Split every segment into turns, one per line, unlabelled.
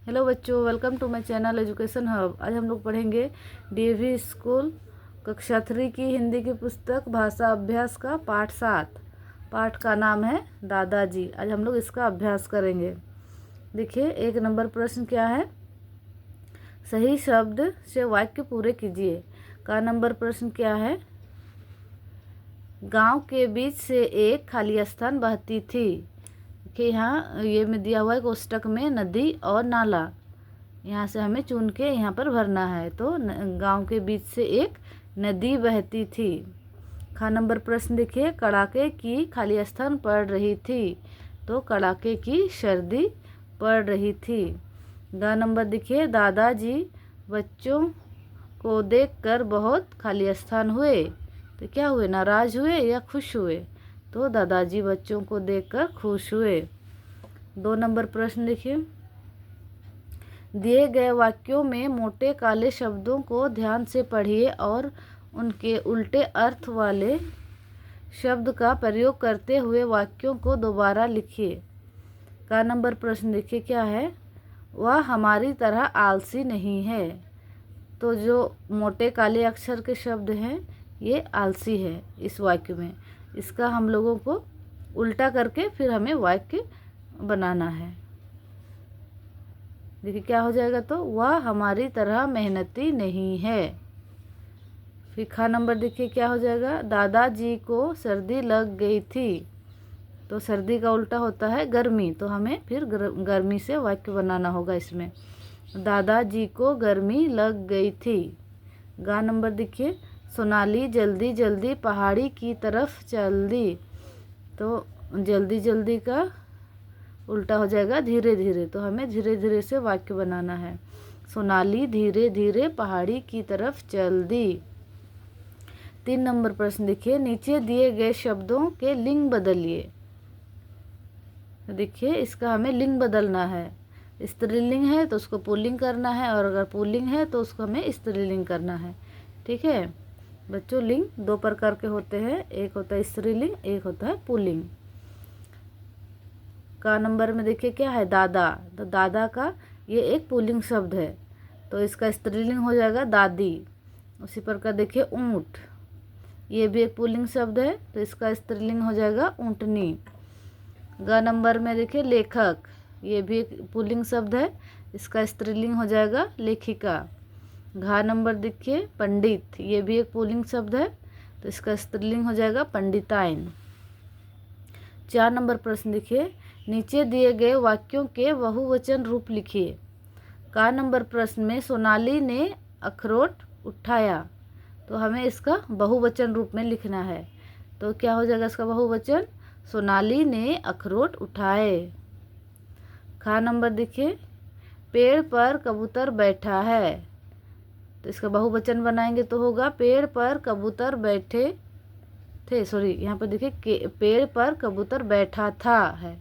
Hello बच्चों, welcome to my channel education hub. आज हम लोग पढ़ेंगे डीएवी स्कूल कक्षा 3 की हिंदी की पुस्तक भाषा अभ्यास का पाठ 7। पाठ का नाम है दादाजी। आज हम लोग इसका अभ्यास करेंगे। देखिए, 1 नंबर प्रश्न क्या है, सही शब्द से वाक्य पूरे कीजिए। का नंबर प्रश्न क्या है, गांव के बीच से एक खाली स्थान बहती थी। कि यहाँ ये में दिया हुआ है कोष्टक में नदी और नाला, यहाँ से हमें चुन के यहाँ पर भरना है। तो गांव के बीच से एक नदी बहती थी। खा नंबर प्रश्न देखिए, कड़ाके की खाली स्थान पड़ रही थी। तो कड़ाके की सर्दी पड़ रही थी। गा नंबर देखिए, दादाजी बच्चों को देखकर बहुत खाली स्थान हुए। तो क्या हुए, नाराज हुए या खुश हुए? तो दादाजी बच्चों को देखकर खुश हुए। 2 नंबर प्रश्न देखिए, दिए गए वाक्यों में मोटे काले शब्दों को ध्यान से पढ़िए और उनके उल्टे अर्थ वाले शब्द का प्रयोग करते हुए वाक्यों को दोबारा लिखिए। का नंबर प्रश्न देखिए क्या है, वह हमारी तरह आलसी नहीं है। तो जो मोटे काले अक्षर के शब्द हैं ये आलसी है इस वाक्य में। इसका हम लोगों को उल्टा करके फिर हमें वाक्य बनाना है। देखिए क्या हो जाएगा, तो वह हमारी तरह मेहनती नहीं है। फिर खा नंबर देखिए क्या हो जाएगा, दादाजी को सर्दी लग गई थी। तो सर्दी का उल्टा होता है गर्मी, तो हमें फिर गर्मी से वाक्य बनाना होगा इसमें। दादाजी को गर्मी लग गई थी। गा नंबर देखिए, सोनाली जल्दी जल्दी पहाड़ी की तरफ चल दी। तो जल्दी जल्दी का उल्टा हो जाएगा धीरे धीरे, तो हमें धीरे धीरे से वाक्य बनाना है। सोनाली धीरे धीरे पहाड़ी की तरफ चल दी। 3 नंबर प्रश्न देखिए, नीचे दिए गए शब्दों के लिंग बदलिए। देखिए इसका हमें लिंग बदलना है। स्त्रीलिंग है तो उसको पुल्लिंग करना है, और अगर पुल्लिंग है तो उसको हमें स्त्रीलिंग करना है। ठीक है बच्चों, लिंग 2 प्रकार के होते हैं, एक होता है स्त्रीलिंग, एक होता है पुल्लिंग। का नंबर में देखिए क्या है, दादा। तो दादा का ये एक पुल्लिंग शब्द है, तो इसका स्त्रीलिंग हो जाएगा दादी। उसी प्रकार देखिए ऊंट, ये भी एक पुल्लिंग शब्द है, तो इसका स्त्रीलिंग हो जाएगा ऊंटनी। ग नंबर में देखिए लेखक, ये भी एक पुल्लिंग शब्द है, इसका स्त्रीलिंग हो जाएगा लेखिका। घा नंबर देखिए पंडित, ये भी एक पुल्लिंग शब्द है, तो इसका स्त्रीलिंग हो जाएगा पंडिताइन। 4 नंबर प्रश्न देखिए, नीचे दिए गए वाक्यों के बहुवचन रूप लिखिए। का नंबर प्रश्न में सोनाली ने अखरोट उठाया। तो हमें इसका बहुवचन रूप में लिखना है। तो क्या हो जाएगा इसका बहुवचन, सोनाली ने अखरोट उठाए। खा नंबर देखिए, पेड़ पर कबूतर बैठा है। तो इसका बहुवचन बनाएंगे तो होगा पेड़ पर कबूतर बैठे थे। सॉरी, यहाँ पर देखिए पेड़ पर कबूतर बैठा था है,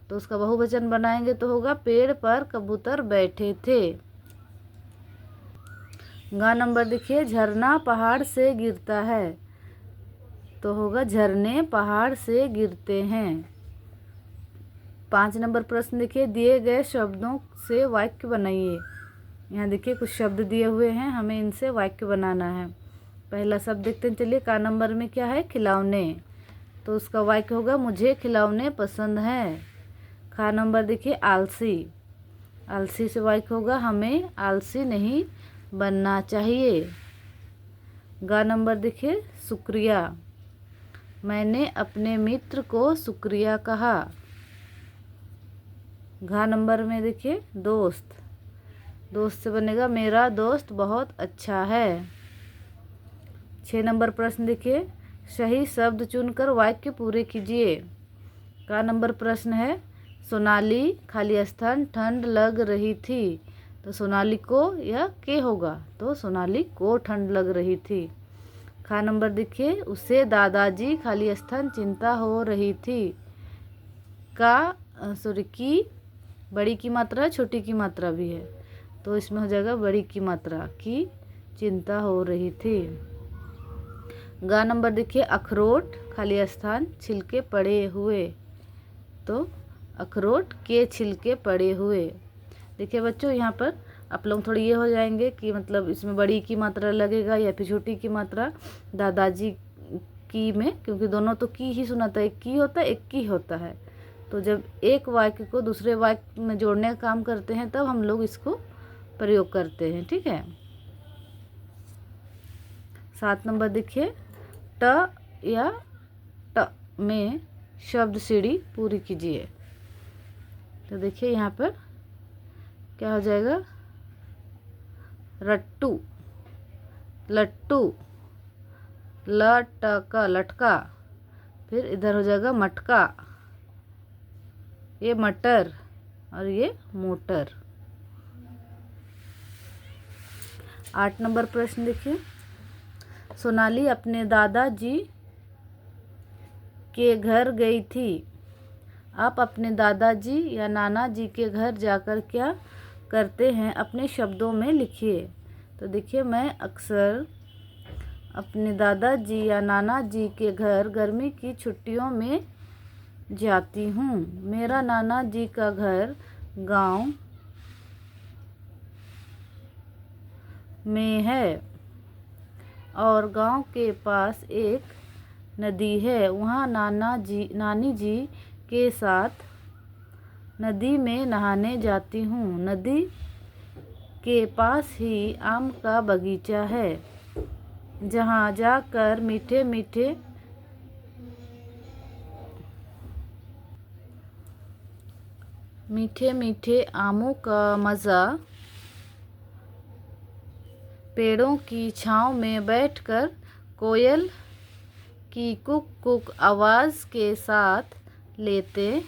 तो उसका बहुवचन बनाएंगे तो होगा पेड़ पर कबूतर बैठे थे। गा नंबर देखिए, झरना पहाड़ से गिरता है। तो होगा झरने पहाड़ से गिरते हैं। 5 नंबर प्रश्न देखिए, दिए गए शब्दों से वाक्य बनाइए। यहाँ देखिए कुछ शब्द दिए हुए हैं, हमें इनसे वाक्य बनाना है। पहला शब्द देखते हैं, चलिए। का नंबर में क्या है, खिलौने। तो उसका वाक्य होगा मुझे खिलौने पसंद हैं। खा नंबर देखिए आलसी, आलसी से वाक्य होगा हमें आलसी नहीं बनना चाहिए। गा नंबर देखिए शुक्रिया, मैंने अपने मित्र को शुक्रिया कहा। घा नंबर में देखिए दोस्त, दोस्त से बनेगा मेरा दोस्त बहुत अच्छा है। 6 नंबर प्रश्न देखिए, सही शब्द चुनकर वाक्य पूरे कीजिए। का नंबर प्रश्न है, सोनाली खाली स्थान ठंड लग रही थी। तो सोनाली को या के होगा, तो सोनाली को ठंड लग रही थी। खा नंबर देखिए, उसे दादाजी खाली स्थान चिंता हो रही थी। की बड़ी की मात्रा छोटी की मात्रा भी है, तो इसमें हो जाएगा बड़ी की मात्रा की चिंता हो रही थी। गा नंबर देखिए, अखरोट खाली स्थान छिलके पड़े हुए। तो अखरोट के छिलके पड़े हुए। देखिए बच्चों, यहाँ पर आप लोग थोड़ी ये हो जाएंगे कि मतलब इसमें बड़ी की मात्रा लगेगा या फिर छोटी की मात्रा दादाजी की में, क्योंकि दोनों तो की ही सुना था, एक की होता है एक की होता है। तो जब एक वाक्य को दूसरे वाक्य में जोड़ने का काम करते हैं तब हम लोग इसको प्रयोग करते हैं। ठीक है। 7 नंबर देखिए, ट या ट में शब्द सीढ़ी पूरी कीजिए। तो देखिए यहाँ पर क्या हो जाएगा, रट्टू, लट्टू, लटका लटका, फिर इधर हो जाएगा मटका, ये मटर और ये मोटर। 8 नंबर प्रश्न देखिए, सोनाली अपने दादाजी के घर गई थी। आप अपने दादाजी या नाना जी के घर जाकर क्या करते हैं, अपने शब्दों में लिखिए। तो देखिए, मैं अक्सर अपने दादाजी या नाना जी के घर गर्मी की छुट्टियों में जाती हूँ। मेरा नाना जी का घर गांव में है और गांव के पास एक नदी है। वहाँ नानी जी के साथ नदी में नहाने जाती हूँ। नदी के पास ही आम का बगीचा है, जहाँ जाकर मीठे मीठे आमों का मज़ा पेड़ों की छांव में बैठकर कोयल की कुक कुक आवाज़ के साथ लेते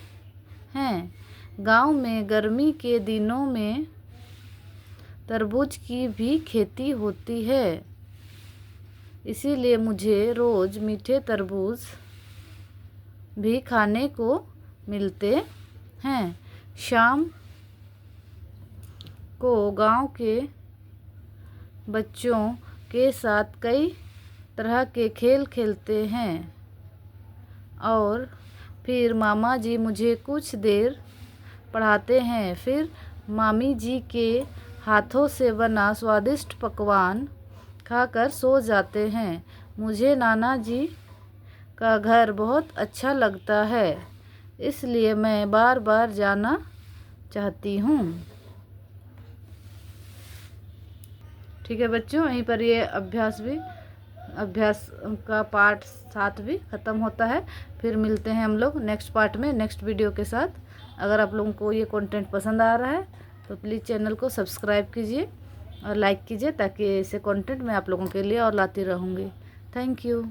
हैं। गांव में गर्मी के दिनों में तरबूज की भी खेती होती है, इसीलिए मुझे रोज़ मीठे तरबूज भी खाने को मिलते हैं। शाम को गांव के बच्चों के साथ कई तरह के खेल खेलते हैं और फिर मामा जी मुझे कुछ देर पढ़ाते हैं। फिर मामी जी के हाथों से बना स्वादिष्ट पकवान खाकर सो जाते हैं। मुझे नाना जी का घर बहुत अच्छा लगता है, इसलिए मैं बार बार जाना चाहती हूँ। ठीक है बच्चों, यहीं पर ये अभ्यास का पार्ट 7 भी ख़त्म होता है। फिर मिलते हैं हम लोग नेक्स्ट पार्ट में, नेक्स्ट वीडियो के साथ। अगर आप लोगों को ये कंटेंट पसंद आ रहा है तो प्लीज़ चैनल को सब्सक्राइब कीजिए और लाइक कीजिए, ताकि ऐसे कंटेंट मैं आप लोगों के लिए और लाती रहूँगी। Thank you.